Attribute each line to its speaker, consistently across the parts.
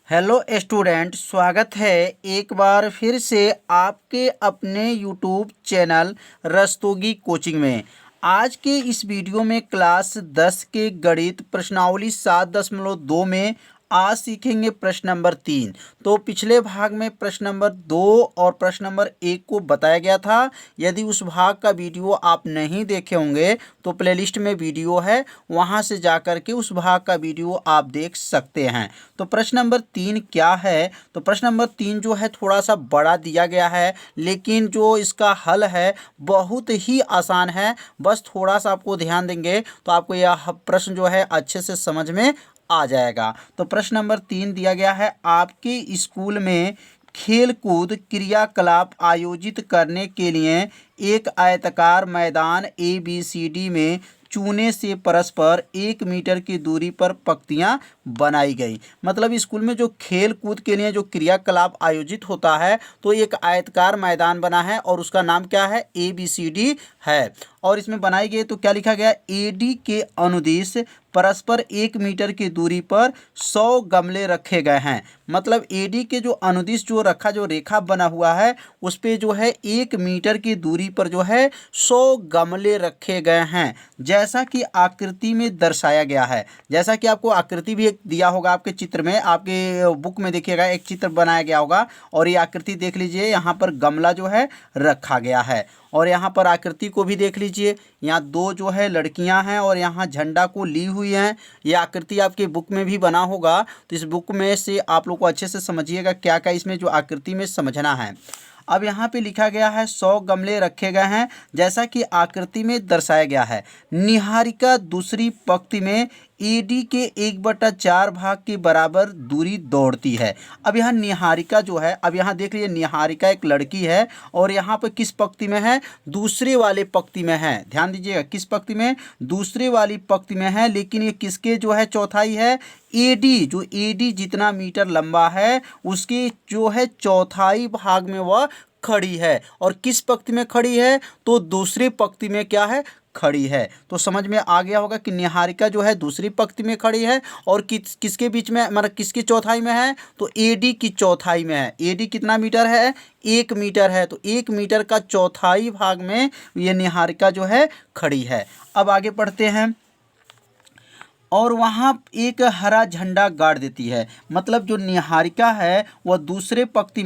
Speaker 1: Hello student, स्वागत है एक बार फिर से आपके अपने यूट्यूब चैनल रस्तोगी कोचिंग में। आज के इस वीडियो में क्लास 10 के गणित प्रश्नावली 7.2 में आज सीखेंगे प्रश्न नंबर 3। तो पिछले भाग में प्रश्न नंबर 2 और प्रश्न नंबर 1 को बताया गया था। यदि उस भाग का वीडियो आप नहीं देखे होंगे तो प्लेलिस्ट में वीडियो है, वहां से जाकर के उस भाग का वीडियो आप देख सकते हैं। तो प्रश्न नंबर 3 क्या है? तो प्रश्न नंबर 3 जो है थोड़ा सा बड़ा दिया गया है, लेकिन जो इसका हल है बहुत ही आसान है। बस थोड़ा सा आपको ध्यान देंगे तो आपको यह प्रश्न जो है अच्छे से समझ में आ जाएगा। तो प्रश्न नंबर 3 दिया गया है, आपके स्कूल में खेल कूद क्रियाकलाप आयोजित करने के लिए एक आयताकार मैदान ABCD में चूने से परस्पर 1 मीटर की दूरी पर पंक्तियां बनाई गई। मतलब स्कूल में जो खेल कूद के लिए जो क्रियाकलाप आयोजित होता है तो एक आयताकार मैदान बना है और उसका नाम क्या है? ABCD है। और इसमें बनाई गई तो क्या लिखा गया? AD के अनुदिश परस्पर 1 मीटर की दूरी पर 100 गमले रखे गए हैं। मतलब AD के जो अनुदिश जो रखा जो रेखा बना हुआ है उस पे जो है 1 मीटर की दूरी पर जो है 100 गमले रखे गए हैं, जैसा कि आकृति में दर्शाया गया है। जैसा कि आपको आकृति भी एक दिया होगा आपके चित्र में, आपके बुक में देखिएगा एक चित्र बनाया गया होगा और ये आकृति देख लीजिए, यहाँ पर गमला जो है रखा गया है। और यहाँ पर आकृति को भी देख लीजिए, यहाँ 2 जो है लड़कियां हैं और यहाँ झंडा को ली हुई हैं। ये आकृति आपके बुक में भी बना होगा, तो इस बुक में से आप लोग को अच्छे से समझिएगा क्या क्या इसमें जो आकृति में समझना है। अब यहाँ पे लिखा गया है 100 गमले रखे गए हैं, जैसा कि आकृति में दर्शाया गया है। निहारिका दूसरी पंक्ति में AD के 1/4 भाग के बराबर दूरी दौड़ती है। अब यहाँ निहारिका जो है, अब यहाँ देख लीजिए निहारिका एक लड़की है और यहाँ पर किस पंक्ति में है? दूसरे वाले पंक्ति में है। ध्यान दीजिएगा, किस पंक्ति में? दूसरे वाली पंक्ति में है। लेकिन ये किसके जो है चौथाई है? AD, जो AD जितना मीटर लंबा है उसके जो है चौथाई भाग में वह खड़ी है। और किस पंक्ति में खड़ी है? तो दूसरी पंक्ति में क्या है? खड़ी है। तो समझ में आ गया होगा कि निहारिका जो है दूसरी पंक्ति में खड़ी है और किसके बीच में, मतलब किसकी चौथाई में है? तो AD की चौथाई में है। AD कितना मीटर है? 1 मीटर है। तो 1 मीटर का चौथाई भाग में ये निहारिका जो है खड़ी है। अब आगे पढ़ते हैं। और वहाँ एक हरा झंडा गाड़ देती है। मतलब जो निहारिका है वह दूसरी पंक्ति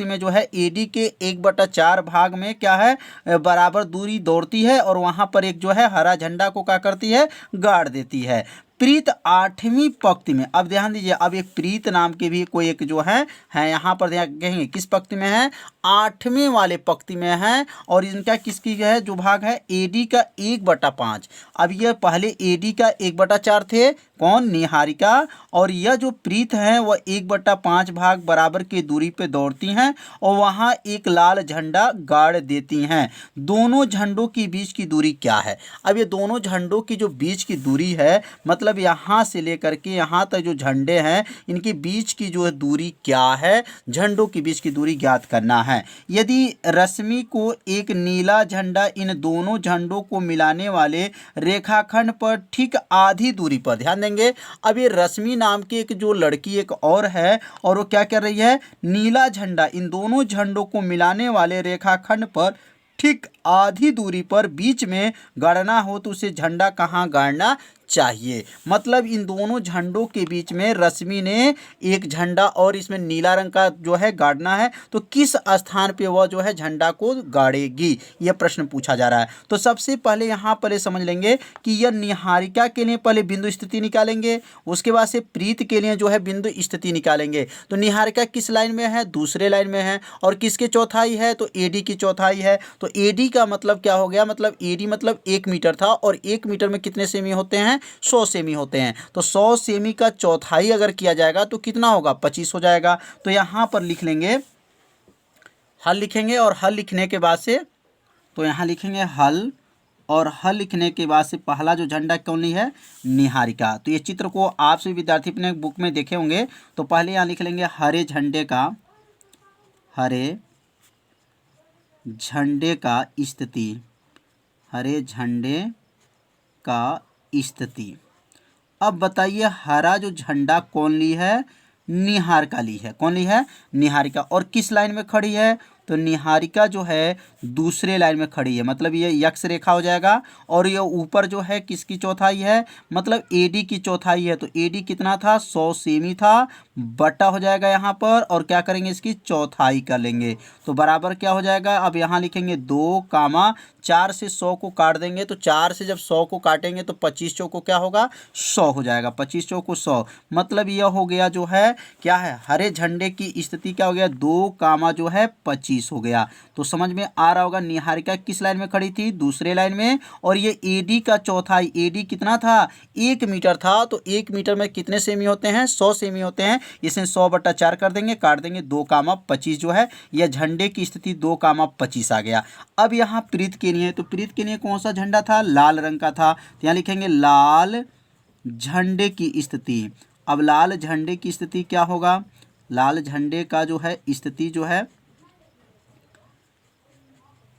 Speaker 1: में जो है AD के 1/4 भाग में क्या है? बराबर दूरी दौड़ती है और वहाँ पर एक जो है हरा झंडा को क्या करती है? गाड़ देती है। प्रीत 8वीं पंक्ति में, अब ध्यान दीजिए, अब एक प्रीत नाम के भी कोई एक जो है यहाँ पर ध्यान कहेंगे किस पंक्ति में है? 8वें वाले पंक्ति में है। और इनका किसकी है जो भाग है? AD का 1/5। अब यह पहले AD का 1/4 थे, कौन? निहारिका। और यह जो प्रीत है वह 1/5 भाग बराबर की दूरी पे दौड़ती हैं और वहाँ एक लाल झंडा गाड़ देती हैं। दोनों झंडों की बीच की दूरी क्या है? अब ये दोनों झंडों की जो बीच की दूरी है, मतलब यहाँ से लेकर के यहाँ तक जो झंडे हैं इनके बीच की जो दूरी क्या है? झंडों के बीच की दूरी ज्ञात करना है। यदि रश्मि को एक नीला झंडा इन दोनों झंडों को मिलाने वाले रेखाखंड पर ठीक आधी दूरी पर, ध्यान देंगे, अब ये रश्मि नाम की एक जो लड़की एक और है और वो क्या कर रही है? नीला झंडा इन दोनों झंडों को मिलाने वाले रेखाखंड पर ठीक आधी दूरी पर बीच में गाड़ना हो तो उसे झंडा कहाँ गाड़ना चाहिए? मतलब इन दोनों झंडों के बीच में रश्मि ने एक झंडा और इसमें नीला रंग का जो है गाड़ना है, तो किस स्थान पे वह जो है झंडा को गाड़ेगी? यह प्रश्न पूछा जा रहा है। तो सबसे पहले यहाँ पर समझ लेंगे कि यह निहारिका के लिए पहले बिंदु स्थिति निकालेंगे, उसके बाद से प्रीत के लिए जो है बिंदु स्थिति निकालेंगे। तो निहारिका किस लाइन में है? दूसरे लाइन में है। और किसके चौथाई है? तो AD की चौथाई है। तो AD का मतलब क्या हो गया? मतलब AD मतलब 1 मीटर था और 1 मीटर में कितने सेमी होते हैं? 100 सेमी होते हैं। तो 100 सेमी का चौथाई अगर किया जाएगा तो कितना होगा? 25 हो जाएगा। तो यहाँ पर लिख लेंगे, हल लिखेंगे और हल लिखने के बाद से तो यहाँ लिखेंगे हल, और हल लिखने के बाद से पहला जो झंडा कौन ली है? निहारिका। तो ये चित्र को आप सभी विद्यार्थी अपने बुक में देखे होंगे। तो पहले यहाँ लिख लेंगे हरे झंडे का स्थिति, हरे झंडे का स्थिति। अब बताइए हरा जो झंडा कौन ली है? निहारिका ली है। कौन ली है? निहारिका। और किस लाइन में खड़ी है? तो निहारिका जो है दूसरे लाइन में खड़ी है, मतलब ये यक्ष रेखा हो जाएगा। और ये ऊपर जो है किसकी चौथाई है? मतलब एडी की चौथाई है। तो एडी कितना था? 100 सेमी था, बटा हो जाएगा यहाँ पर, और क्या करेंगे? इसकी चौथाई कर लेंगे। तो बराबर क्या हो जाएगा? अब यहाँ लिखेंगे 2, 4 से 100 को काट देंगे। तो 4 से जब 100 को काटेंगे तो 25 चौको क्या होगा? 100 हो जाएगा। 25 चौको 100, मतलब यह हो गया जो है क्या है? हरे झंडे की स्थिति क्या हो गया? 2, जो है 25 हो गया। तो समझ में आ रहा होगा निहारिका किस लाइन में खड़ी थी? दूसरे लाइन में। और ये एडी का चौथाई, एडी कितना था? 1 मीटर था। तो 1 मीटर में कितने सेमी होते हैं? 100 सेमी होते हैं। इसे 100/4 कर देंगे, काट देंगे। 2, 25 जो है यह झंडे की स्थिति 2, 25 आ गया। अब यहाँ प्रीत के लिए, तो प्रीत के लिए कौन सा झंडा था? लाल रंग का था। तो यहाँ लिखेंगे लाल झंडे की स्थिति। अब लाल झंडे की स्थिति क्या होगा? लाल झंडे का जो है स्थिति जो है,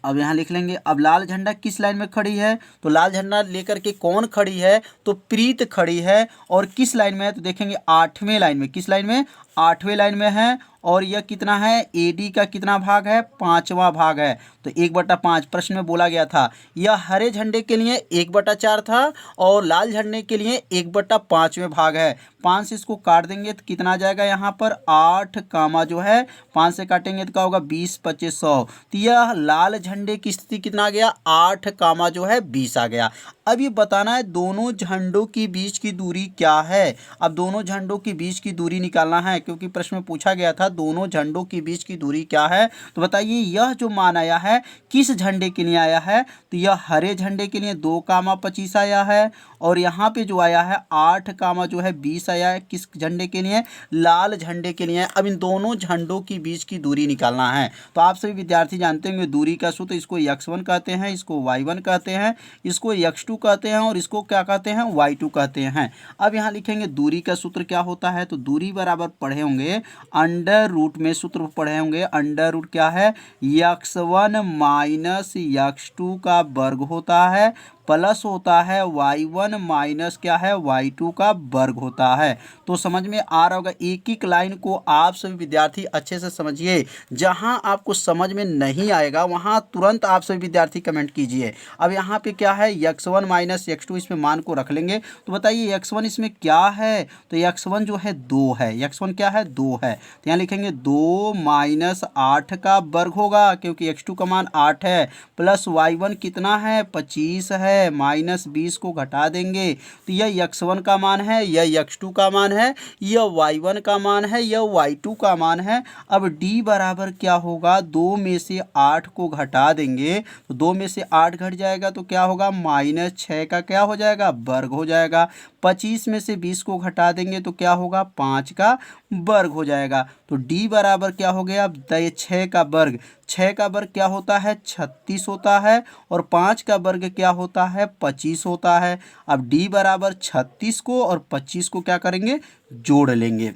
Speaker 1: अब यहाँ लिख लेंगे। अब लाल झंडा किस लाइन में खड़ी है? तो लाल झंडा लेकर के कौन खड़ी है? तो प्रीत खड़ी है। और किस लाइन में है? तो देखेंगे 8वें लाइन में। किस लाइन में? 8वें लाइन में है। और यह कितना है? एडी का कितना भाग है? 5वां भाग है। तो 1/5 प्रश्न में बोला गया था। यह हरे झंडे के लिए 1/4 था, और लाल झंडे के लिए 1/5वें भाग है। 5 से इसको काट देंगे तो कितना आ जाएगा? यहाँ पर 8, जो है 5 से काटेंगे तो क्या होगा? 20, 25, 100। तो यह लाल झंडे की स्थिति कितना आ गया? 8, जो है 20 आ गया। अब ये बताना है दोनों झंडों की बीच की दूरी क्या है। अब दोनों झंडों की बीच की दूरी निकालना है, क्योंकि प्रश्न में पूछा गया था दोनों झंडों की बीच की दूरी क्या है। तो बताइए यह जो मान आया है किस झंडे के लिए आया है? तो यह हरे झंडे के लिए 2, 25 आया है। और यहाँ पे जो आया है 8, जो है 20 आया है। किस झंडे के लिए? लाल झंडे के लिए। अब इन दोनों झंडों की बीच की दूरी निकालना है। तो आप सभी विद्यार्थी जानते होंगे दूरी का सूत्र, इसको x1 कहते हैं, इसको y1 कहते हैं, इसको x2 कहते हैं, और इसको क्या कहते हैं? y2 कहते हैं। अब यहाँ लिखेंगे दूरी का सूत्र क्या होता है? तो दूरी बराबर पढ़े होंगे अंडर रूट में, सूत्र पढ़े होंगे अंडर रूट क्या है? x1 माइनस x2 का वर्ग होता है, प्लस होता है y1 माइनस क्या है? y2 का वर्ग होता है। तो समझ में आ रहा होगा। एक एक लाइन को आप सभी विद्यार्थी अच्छे से समझिए। जहां आपको समझ में नहीं आएगा वहां तुरंत आप सभी विद्यार्थी कमेंट कीजिए। अब यहाँ पे क्या है? x1 माइनस x2, इसमें मान को रख लेंगे। तो बताइए x1 इसमें क्या है? तो x1 जो है 2 है। x1 क्या है? 2 है। तो यहाँ लिखेंगे 2 माइनस 8 का वर्ग होगा, क्योंकि x2 का मान 8 है, प्लस y1 कितना है? 25 है, माइनस 20 को घटा देंगे। तो यह x1 का मान है, यह x2 का मान है, यह y1 का मान है, यह y2 का मान है। अब d बराबर क्या होगा? 2 में से 8 को घटा देंगे, तो 2 में से 8 घट जाएगा तो क्या होगा? -6 का क्या हो जाएगा? वर्ग हो जाएगा। 25 में से 20 को घटा देंगे तो क्या होगा? 5 का वर्ग हो जाएगा। तो d बराबर क्या हो गया? अब 6 का वर्ग, 6 का वर्ग क्या होता है? 36 होता है। और 5 का वर्ग क्या होता है? 25 होता है। अब d बराबर 36 को और 25 को क्या करेंगे? जोड़ लेंगे।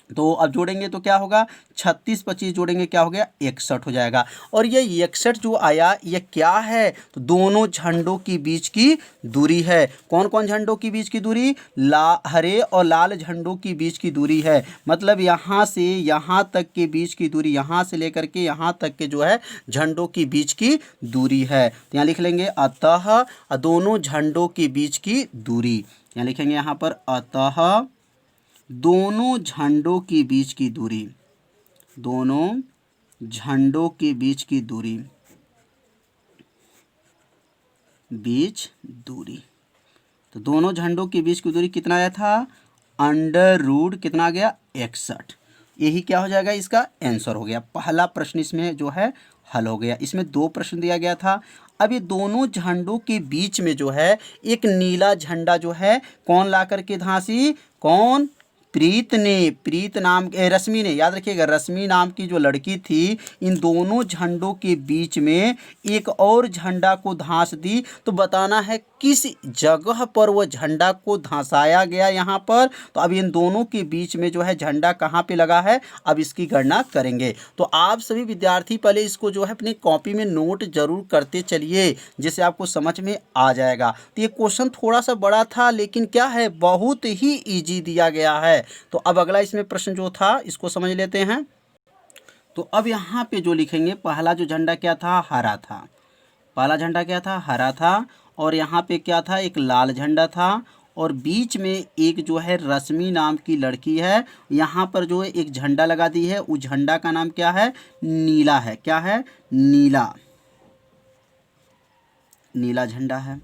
Speaker 1: तो अब जोड़ेंगे तो क्या होगा? 36, 25 जोड़ेंगे क्या हो गया? 61 हो जाएगा। और ये 61 जो आया ये क्या है? तो दोनों झंडों की बीच की दूरी है। कौन कौन झंडों की बीच की दूरी? हरे और लाल झंडों की बीच की दूरी है। मतलब यहाँ से यहाँ तक के बीच की दूरी, यहाँ से लेकर के यहाँ तक के जो है झंडों की बीच की दूरी है। तो यहाँ लिख लेंगे अतः दोनों झंडों के बीच की दूरी। यहाँ लिखेंगे यहाँ पर अतः दोनों झंडों के बीच की दूरी, दोनों झंडों के बीच की दूरी, बीच दूरी। तो दोनों झंडों के बीच की दूरी कितना आया था? अंडर रूट कितना आ गया? 61। यही क्या हो जाएगा? इसका आंसर हो गया। पहला प्रश्न इसमें जो है हल हो गया। इसमें 2 प्रश्न दिया गया था। अब ये दोनों झंडों के बीच में जो है एक नीला झंडा जो है कौन ला करके धांसी? कौन? प्रीत ने, प्रीत नाम रश्मि ने, याद रखिएगा रश्मि नाम की जो लड़की थी, इन दोनों झंडों के बीच में एक और झंडा को धांस दी। तो बताना है किस जगह पर वो झंडा को धांसाया गया यहाँ पर। तो अब इन दोनों के बीच में जो है झंडा कहाँ पे लगा है, अब इसकी गणना करेंगे। तो आप सभी विद्यार्थी पहले इसको जो है अपनी कॉपी में नोट जरूर करते चलिए, जिससे आपको समझ में आ जाएगा। तो ये क्वेश्चन थोड़ा सा बड़ा था, लेकिन क्या है बहुत ही ईजी दिया गया है। है। तो अब अगला इसमें प्रश्न जो था इसको समझ लेते हैं। तो अब यहाँ पे जो लिखेंगे, पहला जो झंडा क्या था, हरा था। पहला झंडा क्या था, हरा था। और यहाँ पे क्या था, एक लाल झंडा था। और बीच में एक जो है रश्मि नाम की लड़की है, यहाँ पर जो है एक झंडा लगा दी है। उस झंडा का नाम क्या है, नीला है। क्या है, नीला, नीला झंडा है।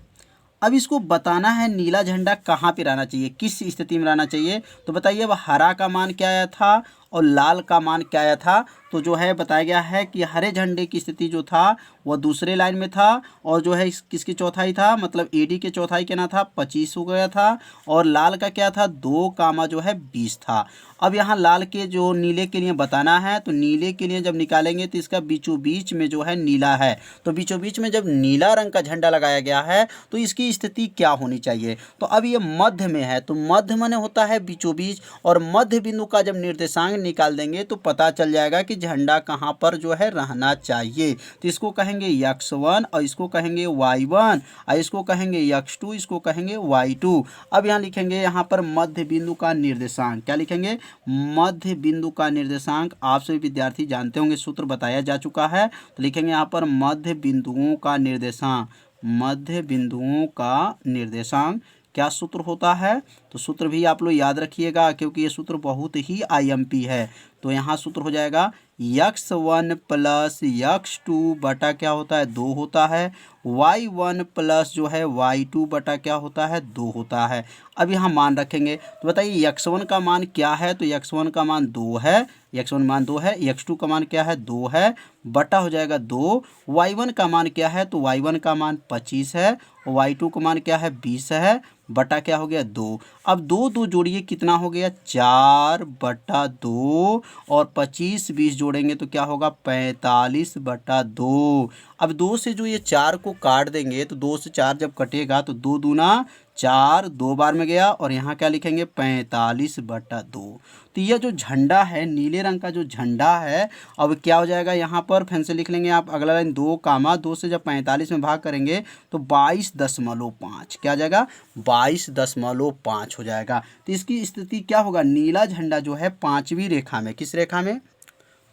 Speaker 1: अब इसको बताना है नीला झंडा कहाँ पे रहना चाहिए, किस स्थिति में रहना चाहिए। तो बताइए अब हरा का मान क्या आया था और लाल का मान क्या आया था। तो जो है बताया गया है कि हरे झंडे की स्थिति जो था वह दूसरे लाइन में था, और जो है किसकी चौथाई था, मतलब एडी के चौथाई के ना था 25 हो गया था। और लाल का क्या था, 2 कामा जो है 20 था। अब यहाँ लाल के जो नीले के लिए बताना है, तो नीले के लिए जब निकालेंगे तो इसका बीचों बीच में जो है नीला है। तो बीचों बीच में जब नीला रंग का झंडा लगाया गया है तो इसकी स्थिति क्या होनी चाहिए। तो अब ये मध्य में है, तो मध्य माने होता है बीचों बीच, और मध्य बिंदु का जब निर्देशांक निकाल देंगे तो पता चल जाएगा कि झंडा कहाँ पर जो है रहना चाहिए। तो इसको कहेंगे x1 और इसको कहेंगे y1 और इसको कहेंगे x2, इसको कहेंगे y2। अब यहाँ लिखेंगे यहाँ पर मध्य बिंदु का निर्देशांक, क्या लिखेंगे, मध्य बिंदु का निर्देशांक। आप सभी विद्यार्थी जानते होंगे, सूत्र बताया जा चुका है। तो लिखेंगे यहाँ पर मध्य बिंदुओं का निर्देशांक, मध्य बिंदुओं का निर्देशांक क्या सूत्र होता है। तो सूत्र भी आप लोग याद रखिएगा, क्योंकि ये सूत्र बहुत ही IMP है। तो यहाँ सूत्र हो जाएगा x1 प्लस x2 बटा क्या होता है, 2 होता है। y1 प्लस जो है y2 बटा क्या होता है, 2 होता है। अब यहाँ मान रखेंगे, तो बताइए x1 का मान क्या है। तो x1 का मान 2 है, x1 मान 2 है। x2 का मान क्या है, 2 है, बटा हो जाएगा 2। y1 का मान क्या है, तो y1 का मान 25 है। y2 का मान क्या है, 20 है, बटा क्या हो गया, 2। अब 2 2 जोड़िए, कितना हो गया, 4 बटा 2, और 25 20 जोड़ेंगे तो क्या होगा, 45 बटा 2। अब 2 से जो ये 4 को काट देंगे, तो 2 से 4 जब कटेगा तो 2 दूना 4, 2 बार में गया, और यहाँ क्या लिखेंगे, 45 बटा 2। तो यह जो झंडा है, नीले रंग का जो झंडा है, अब क्या हो जाएगा, यहाँ पर फिर से लिख लेंगे आप अगला लाइन, 2 कामा 2 से जब 45 में भाग करेंगे तो 22.5 क्या आ जाएगा, 22.5 हो जाएगा। तो इसकी स्थिति क्या होगा, नीला झंडा जो है 5वीं रेखा में, किस रेखा में,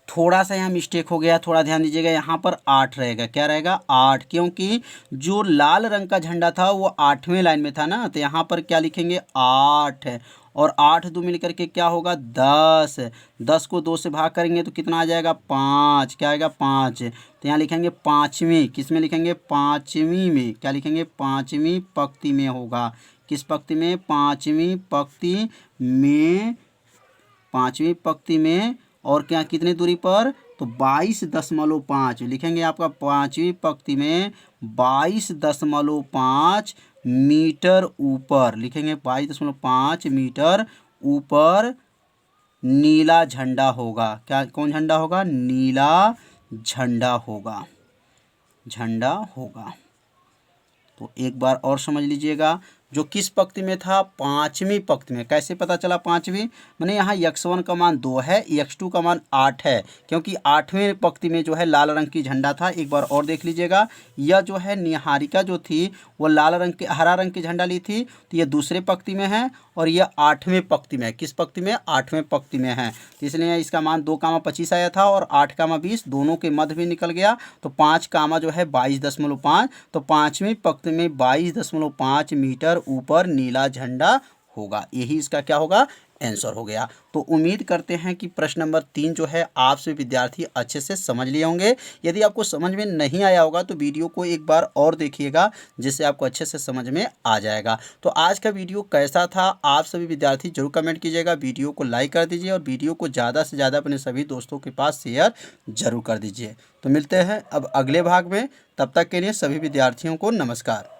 Speaker 1: थोड़ा सा यहाँ मिस्टेक हो गया, थोड़ा ध्यान दीजिएगा, यहाँ पर 8 रहेगा। क्या रहेगा, 8, क्योंकि जो लाल रंग का झंडा था वो 8वें लाइन में था ना। तो यहाँ पर क्या लिखेंगे, 8, और 8 2 मिल करके क्या होगा, 10। 10 को 2 से भाग करेंगे तो कितना आ जाएगा, 5। क्या आएगा, 5। तो यहाँ लिखेंगे 5वीं, किस में लिखेंगे, 5वीं में। क्या लिखेंगे, 5वीं पंक्ति में होगा। किस पंक्ति में, 5वीं पंक्ति में, 5वीं पंक्ति में। और क्या, कितने दूरी पर, तो 22.5 लिखेंगे आपका 5वीं पंक्ति में 22.5 मीटर ऊपर लिखेंगे, 22.5 मीटर ऊपर नीला झंडा होगा। क्या, कौन झंडा होगा, नीला झंडा होगा, झंडा होगा। तो एक बार और समझ लीजिएगा, जो किस पंक्ति में था, 5वीं पंक्ति में। कैसे पता चला 5वीं, मैंने यहाँ x1 का मान 2 है, x2 का मान 8 है, क्योंकि 8वें पंक्ति में जो है लाल रंग की झंडा था। एक बार और देख लीजिएगा, यह जो है निहारिका जो थी वो लाल रंग के, हरा रंग की झंडा ली थी, तो ये दूसरे पंक्ति में है, और यह 8वें पंक्ति में है। किस पंक्ति में, 8वें पंक्ति में है। तो इसलिए इसका मान 2 कामा 25 आया था, और 8 कामा 20 दोनों के मध्य भी निकल गया, तो 5 कामा जो है 22.5। तो 5वीं पंक्ति में 22.5 मीटर ऊपर नीला झंडा होगा। यही इसका क्या होगा, आंसर हो गया। तो उम्मीद करते हैं कि प्रश्न नंबर 3 जो है आप सभी विद्यार्थी अच्छे से समझ लिए होंगे। यदि आपको समझ में नहीं आया होगा तो वीडियो को एक बार और देखिएगा, जिससे आपको अच्छे से समझ में आ जाएगा। तो आज का वीडियो कैसा था, आप सभी विद्यार्थी जरूर कमेंट कीजिएगा। वीडियो को लाइक कर दीजिए, और वीडियो को ज़्यादा से ज़्यादा अपने सभी दोस्तों के पास शेयर जरूर कर दीजिए। तो मिलते हैं अब अगले भाग में, तब तक के लिए सभी विद्यार्थियों को नमस्कार।